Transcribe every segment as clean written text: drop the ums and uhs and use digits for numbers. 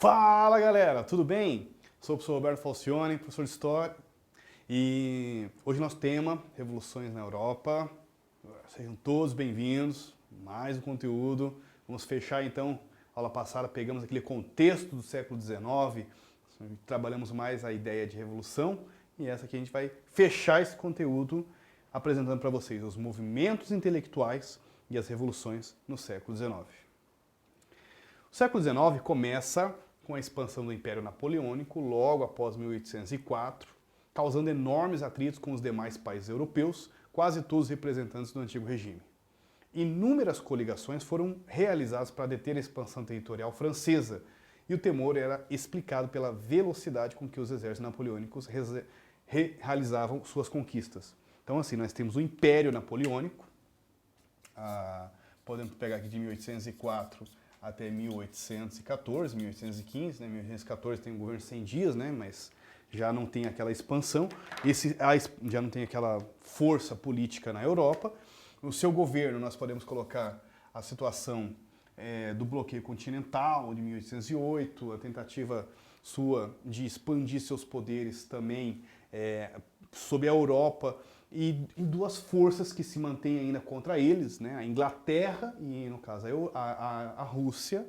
Fala galera, tudo bem? Sou o professor Roberto Falcione, professor de História, e hoje nosso tema, Revoluções na Europa. Sejam todos bem-vindos, mais um conteúdo. Vamos fechar então, aula passada pegamos aquele contexto do século XIX, trabalhamos mais a ideia de revolução, e essa aqui a gente vai fechar esse conteúdo apresentando para vocês os movimentos intelectuais e as revoluções no século XIX. O século XIX começa com a expansão do Império Napoleônico, logo após 1804, causando enormes atritos com os demais países europeus, quase todos representantes do antigo regime. Inúmeras coligações foram realizadas para deter a expansão territorial francesa, e o temor era explicado pela velocidade com que os exércitos napoleônicos realizavam suas conquistas. Então assim, nós temos o Império Napoleônico, podemos pegar aqui de 1804 até 1814, 1815, né? 1814 tem um governo de 100 dias, né? Mas já não tem aquela expansão, já não tem aquela força política na Europa. No seu governo nós podemos colocar a situação do bloqueio continental de 1808, a tentativa sua de expandir seus poderes também sobre a Europa, e duas forças que se mantêm ainda contra eles, né? A Inglaterra e, no caso, a Rússia.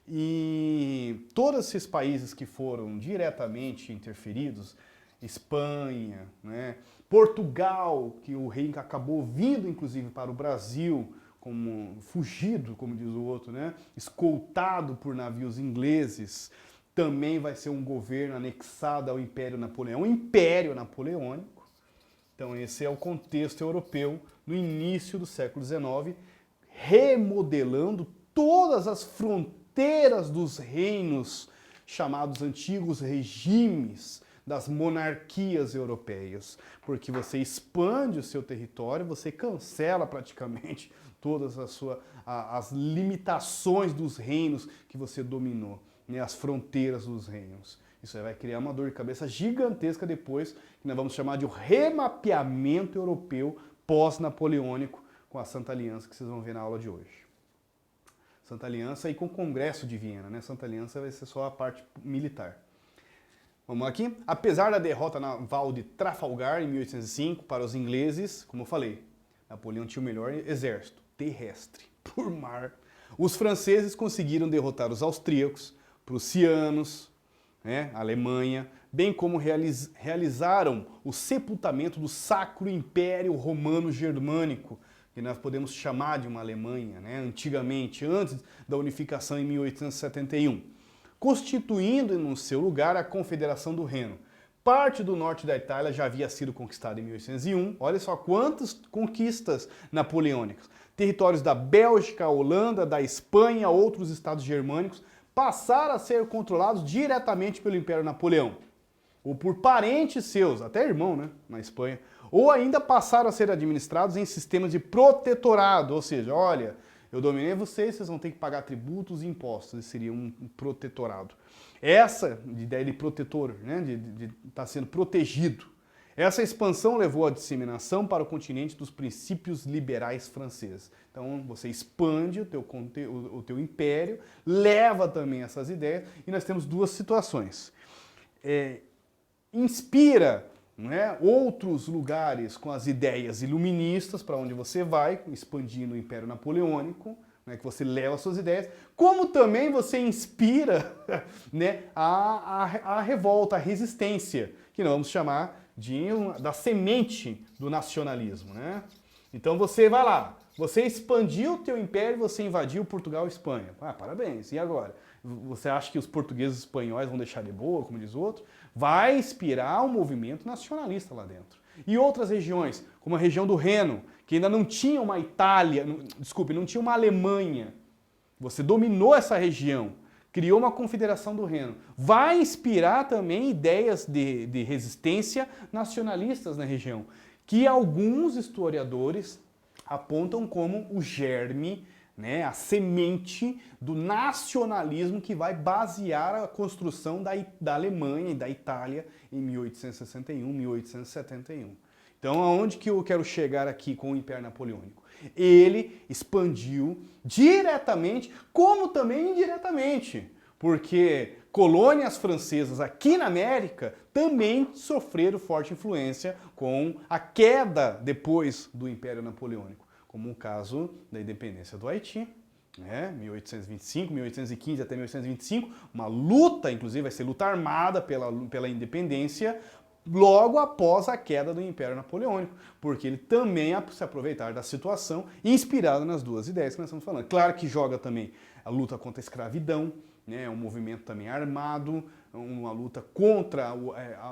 E todos esses países que foram diretamente interferidos, Espanha, né? Portugal, que o rei acabou vindo, inclusive, para o Brasil, como fugido, como diz o outro, né? Escoltado por navios ingleses, também vai ser um governo anexado ao Império Napoleão, o Império Napoleônico. Então esse é o contexto europeu no início do século XIX, remodelando todas as fronteiras dos reinos chamados antigos regimes, das monarquias europeias, porque você expande o seu território, você cancela praticamente todas as limitações dos reinos que você dominou, né, as fronteiras dos reinos. Isso vai criar uma dor de cabeça gigantesca depois, que nós vamos chamar de o remapeamento europeu pós-napoleônico, com a Santa Aliança, que vocês vão ver na aula de hoje. Santa Aliança e com o Congresso de Viena, né? Santa Aliança vai ser só a parte militar. Vamos aqui? Apesar da derrota naval de Trafalgar em 1805 para os ingleses, como eu falei, Napoleão tinha o melhor exército terrestre, por mar. Os franceses conseguiram derrotar os austríacos, prussianos, a Alemanha, bem como realizaram o sepultamento do Sacro Império Romano Germânico, que nós podemos chamar de uma Alemanha, né, antigamente, antes da unificação em 1871, constituindo no seu lugar a Confederação do Reno. Parte do norte da Itália já havia sido conquistada em 1801, olha só quantas conquistas napoleônicas. Territórios da Bélgica, Holanda, da Espanha, outros estados germânicos, passaram a ser controlados diretamente pelo Império Napoleão, ou por parentes seus, até irmão, né, na Espanha, ou ainda passaram a ser administrados em sistemas de protetorado, ou seja, olha, eu dominei vocês, vocês vão ter que pagar tributos e impostos, esse seria um protetorado. Essa ideia de protetor, né, de estar sendo protegido, essa expansão levou à disseminação para o continente dos princípios liberais franceses. Então você expande o teu império, leva também essas ideias, e nós temos duas situações. Inspira, né, outros lugares com as ideias iluministas para onde você vai, expandindo o Império Napoleônico, né, que você leva suas ideias, como também você inspira, né, a revolta, a resistência, que nós vamos chamar da semente do nacionalismo, né? Então você vai lá, você expandiu o teu império, você invadiu Portugal e Espanha. Parabéns, e agora? Você acha que os portugueses e espanhóis vão deixar de boa, como diz o outro? Vai inspirar um movimento nacionalista lá dentro. E outras regiões, como a região do Reno, que ainda não tinha uma Itália, não tinha uma Alemanha. Você dominou essa região, criou uma confederação do Reno. Vai inspirar também ideias de resistência nacionalistas na região, que alguns historiadores apontam como o germe, né, a semente do nacionalismo que vai basear a construção da Alemanha e da Itália em 1861, 1871. Então, aonde que eu quero chegar aqui com o Império Napoleônico? Ele expandiu diretamente, como também indiretamente. Porque colônias francesas aqui na América também sofreram forte influência com a queda depois do Império Napoleônico, como o caso da independência do Haiti, 1825, 1815 até 1825, uma luta, inclusive vai ser luta armada pela independência, logo após a queda do Império Napoleônico, porque ele também se aproveitar da situação, inspirado nas duas ideias que nós estamos falando. Claro que joga também a luta contra a escravidão, um movimento também armado, uma luta contra,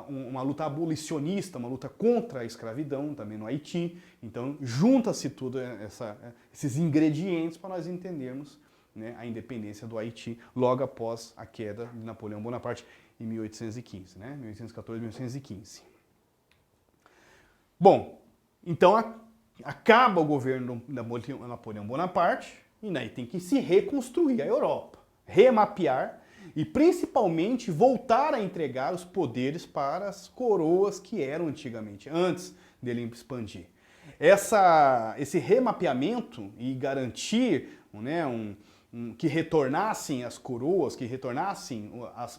uma luta abolicionista, uma luta contra a escravidão também no Haiti. Então junta-se tudo esses ingredientes para nós entendermos a independência do Haiti logo após a queda de Napoleão Bonaparte em 1815, 1814, 1815. Bom, então acaba o governo de Napoleão Bonaparte e daí tem que se reconstruir a Europa, remapear e principalmente voltar a entregar os poderes para as coroas que eram antigamente, antes dele expandir. Esse remapeamento e garantir que retornassem as coroas, que retornassem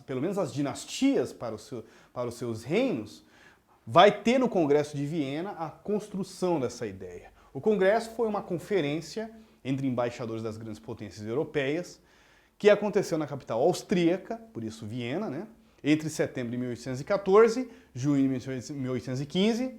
pelo menos as dinastias para os seus reinos, vai ter no Congresso de Viena a construção dessa ideia. O Congresso foi uma conferência entre embaixadores das grandes potências europeias, que aconteceu na capital austríaca, por isso Viena, entre setembro de 1814 e junho de 1815,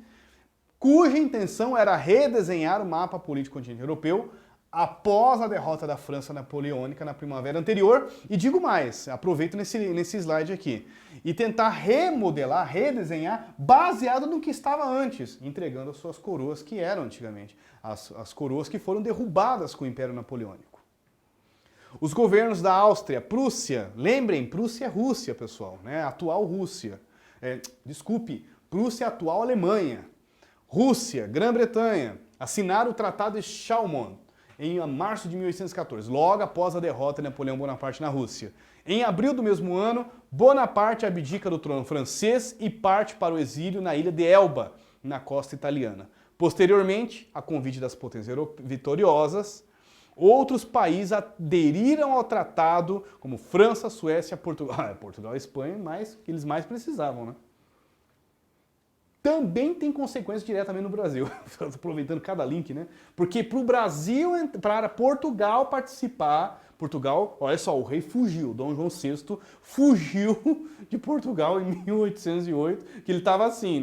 cuja intenção era redesenhar o mapa político do continente europeu após a derrota da França napoleônica na primavera anterior, e digo mais, aproveito nesse slide aqui, e tentar remodelar, redesenhar, baseado no que estava antes, entregando as suas coroas que eram antigamente, as coroas que foram derrubadas com o Império Napoleônico. Os governos da Áustria, Prússia, lembrem, Prússia é Rússia, pessoal, atual Rússia, Prússia é atual Alemanha, Rússia, Grã-Bretanha, assinaram o Tratado de Chaumont, em março de 1814, logo após a derrota de Napoleão Bonaparte na Rússia. Em abril do mesmo ano, Bonaparte abdica do trono francês e parte para o exílio na ilha de Elba, na costa italiana. Posteriormente, a convite das potências vitoriosas, outros países aderiram ao tratado, como França, Suécia, Portugal e Espanha, mas que eles mais precisavam, Também tem consequências diretamente no Brasil. Estou aproveitando cada link, Porque para o Brasil, para Portugal participar, olha só, o rei fugiu, Dom João VI fugiu de Portugal em 1808, que ele estava assim,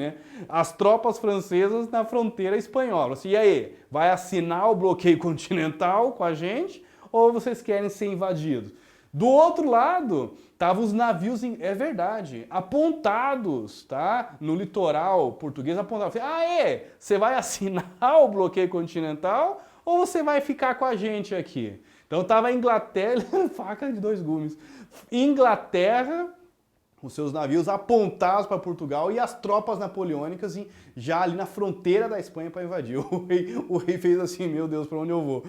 as tropas francesas na fronteira espanhola. Assim, e aí, vai assinar o bloqueio continental com a gente ou vocês querem ser invadidos? Do outro lado, estavam os navios, é verdade, apontados, no litoral português, apontados. Você vai assinar o bloqueio continental ou você vai ficar com a gente aqui? Então estava a Inglaterra, faca de dois gumes, Inglaterra, com seus navios apontados para Portugal e as tropas napoleônicas já ali na fronteira da Espanha para invadir. O rei fez assim, meu Deus, para onde eu vou?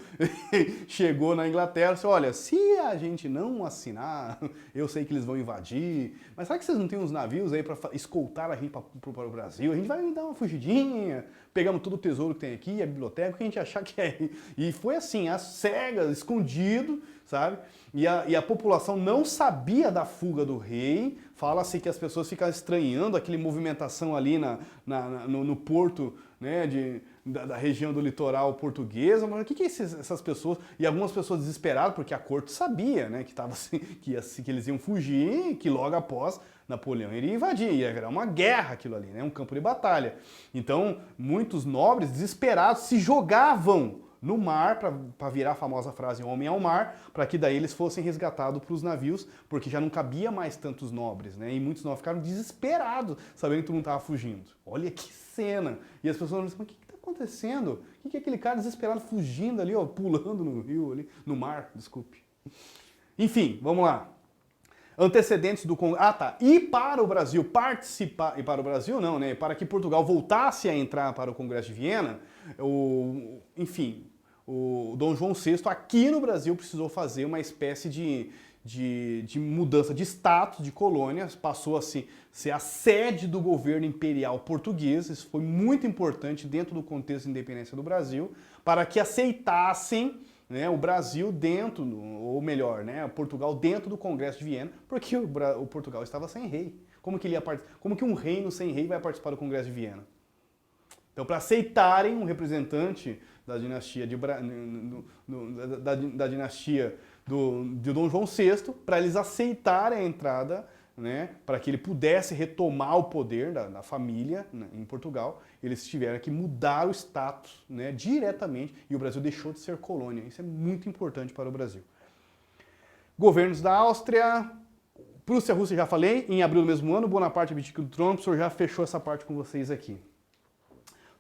Chegou na Inglaterra e disse, olha, se a gente não assinar, eu sei que eles vão invadir, mas sabe que vocês não têm uns navios aí para escoltar a gente para o Brasil? A gente vai dar uma fugidinha, pegamos todo o tesouro que tem aqui, a biblioteca, o que a gente achar que é. E foi assim, às cegas, escondido, sabe? E a população não sabia da fuga do rei. Fala-se que as pessoas ficam estranhando aquela movimentação ali no porto da região do litoral portuguesa. Mas o que essas pessoas... E algumas pessoas desesperadas, porque a corte sabia que, que eles iam fugir e que logo após Napoleão iria invadir. Ia virar uma guerra aquilo ali, um campo de batalha. Então, muitos nobres desesperados se jogavam no mar, para virar a famosa frase homem ao mar, para que daí eles fossem resgatados para os navios, porque já não cabia mais tantos nobres, E muitos nobres ficaram desesperados, sabendo que todo mundo estava fugindo. Olha que cena! E as pessoas falam assim, mas o que está acontecendo? O que é aquele cara desesperado fugindo ali, pulando no rio, ali, no mar, desculpe. Enfim, vamos lá. Antecedentes do Congresso. E para o Brasil participar, e para o Brasil não, para que Portugal voltasse a entrar para o Congresso de Viena, o Dom João VI aqui no Brasil precisou fazer uma espécie de mudança de status, de colônias, passou a ser a sede do governo imperial português. Isso foi muito importante dentro do contexto de independência do Brasil, para que aceitassem né, o Brasil dentro, ou melhor, né, Portugal dentro do Congresso de Viena, porque o Portugal estava sem rei. Como que um reino sem rei vai participar do Congresso de Viena? Então, para aceitarem um representante da dinastia da dinastia de Dom João VI, para eles aceitarem a entrada, né, para que ele pudesse retomar o poder da família, né, em Portugal, eles tiveram que mudar o status, né, diretamente, e o Brasil deixou de ser colônia. Isso é muito importante para o Brasil. Governos da Áustria, Prússia e Rússia, já falei, em abril do mesmo ano, Bonaparte abdica do trono, o professor já fechou essa parte com vocês aqui.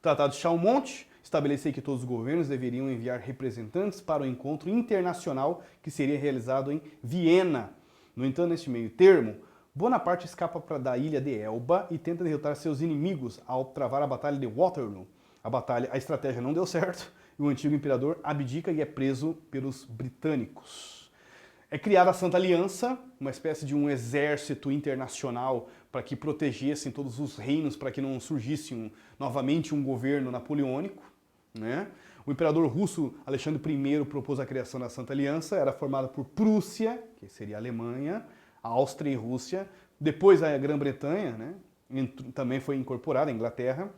Tratado de Chalmont estabeleceu que todos os governos deveriam enviar representantes para o encontro internacional que seria realizado em Viena. No entanto, neste meio termo, Bonaparte escapa da ilha de Elba e tenta derrotar seus inimigos ao travar a Batalha de Waterloo. A estratégia não deu certo e o antigo imperador abdica e é preso pelos britânicos. É criada a Santa Aliança, uma espécie de um exército internacional para que protegessem todos os reinos, para que não surgisse novamente um governo napoleônico, né? O imperador russo Alexandre I propôs a criação da Santa Aliança, era formada por Prússia, que seria a Alemanha, Áustria e Rússia, depois a Grã-Bretanha, né, também foi incorporada, a Inglaterra.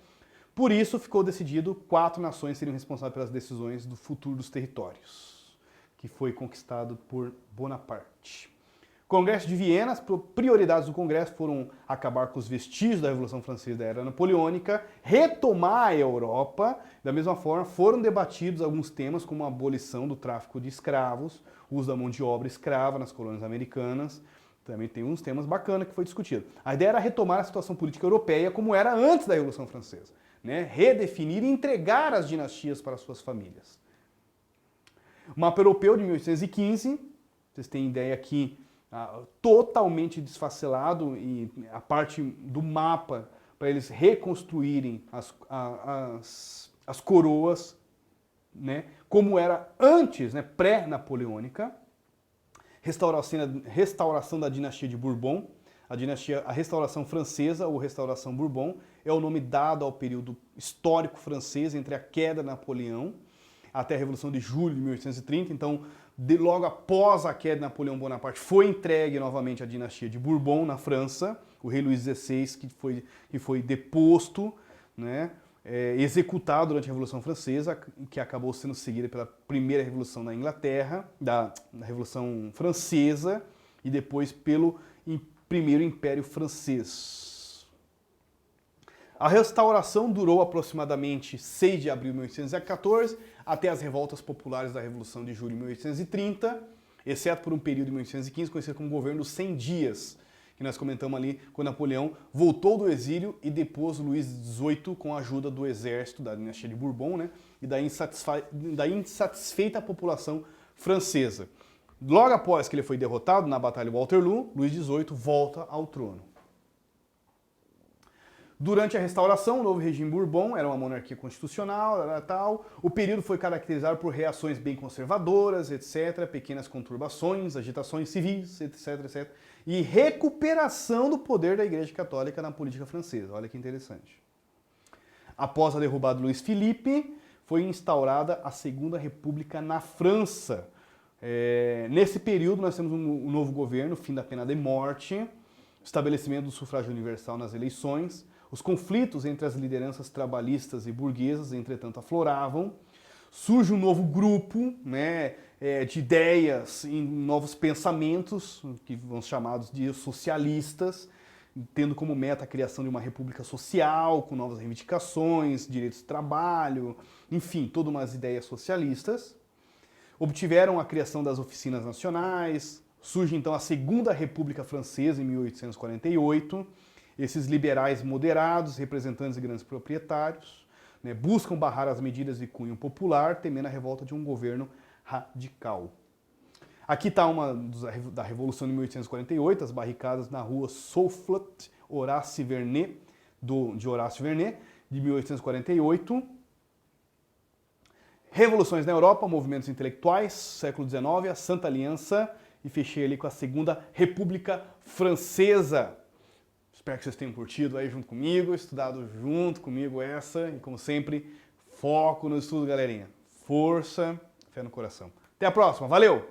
Por isso ficou decidido 4 nações seriam responsáveis pelas decisões do futuro dos territórios, que foi conquistado por Bonaparte. Congresso de Viena, as prioridades do Congresso foram acabar com os vestígios da Revolução Francesa e da Era Napoleônica, retomar a Europa. Da mesma forma, foram debatidos alguns temas como a abolição do tráfico de escravos, o uso da mão de obra escrava nas colônias americanas. Também tem uns temas bacanas que foi discutido. A ideia era retomar a situação política europeia como era antes da Revolução Francesa, né? Redefinir e entregar as dinastias para suas famílias. O mapa europeu de 1815, vocês têm ideia aqui, totalmente desfacelado, e a parte do mapa para eles reconstruírem as coroas, né, como era antes, né, pré-napoleônica. Restauração da dinastia de Bourbon, a restauração francesa ou restauração Bourbon é o nome dado ao período histórico francês entre a queda de Napoleão até a Revolução de Julho de 1830. Então, logo após a queda de Napoleão Bonaparte, foi entregue novamente a dinastia de Bourbon na França, o rei Luís XVI, que foi deposto, né, executado durante a Revolução Francesa, que acabou sendo seguida pela primeira Revolução da Inglaterra, da Revolução Francesa, e depois pelo primeiro Império Francês. A restauração durou aproximadamente 6 de abril de 1814, até as revoltas populares da Revolução de Julho de 1830, exceto por um período de 1815 conhecido como Governo dos 100 Dias, que nós comentamos ali, quando Napoleão voltou do exílio e depôs Luís XVIII com a ajuda do exército da dinastia de Bourbon, né, e da insatisfeita população francesa. Logo após que ele foi derrotado na Batalha de Waterloo, Luís XVIII volta ao trono. Durante a restauração, o novo regime Bourbon era uma monarquia constitucional, tal. O período foi caracterizado por reações bem conservadoras, etc., pequenas conturbações, agitações civis, etc., etc., e recuperação do poder da Igreja Católica na política francesa. Olha que interessante. Após a derrubada de Luís Filipe, foi instaurada a Segunda República na França. Nesse período, nós temos um novo governo, fim da pena de morte, estabelecimento do sufrágio universal nas eleições. Os conflitos entre as lideranças trabalhistas e burguesas, entretanto, afloravam. Surge um novo grupo, né, de ideias e novos pensamentos, que vão ser chamados de socialistas, tendo como meta a criação de uma república social, com novas reivindicações, direitos de trabalho, enfim, todas umas ideias socialistas. Obtiveram a criação das oficinas nacionais, surge então a Segunda República Francesa em 1848, esses liberais moderados, representantes de grandes proprietários, né, buscam barrar as medidas de cunho popular, temendo a revolta de um governo radical. Aqui está uma da Revolução de 1848, as barricadas na rua Soufflot, Horace Vernet, de Horácio Vernet, de 1848. Revoluções na Europa, movimentos intelectuais, século XIX, a Santa Aliança, e fechei ali com a Segunda República Francesa. Espero que vocês tenham curtido aí junto comigo, estudado junto comigo essa, e como sempre, foco no estudo, galerinha. Força, Fé no coração. Até a próxima, valeu!